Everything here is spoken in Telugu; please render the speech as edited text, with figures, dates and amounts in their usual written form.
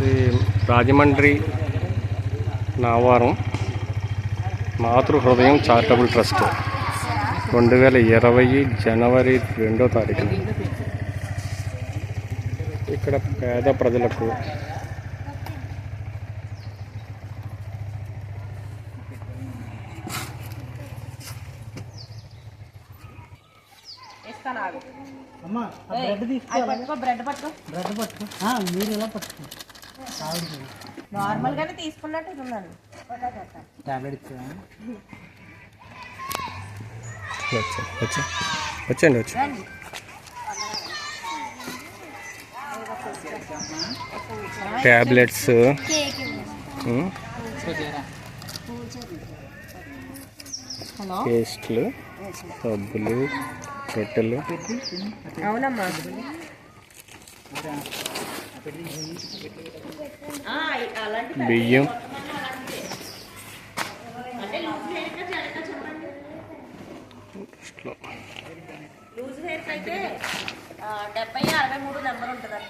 ఇది రాజమండ్రి నావారం మాతృ హృదయం చారిటబుల్ ట్రస్ట్ 2020 జనవరి 2వ తారీఖున ఇక్కడ పేద ప్రజలకు నార్మల్ గానే తీసుకున్నట్టు వచ్చండి ట్యాబ్లెట్స్ పేస్ట్లు సబ్బులు రొట్టెలు అవునమ్మా బియ్యం లూజ్ హెయిర్ అయితే 70-63 నెంబర్ ఉంటుంది.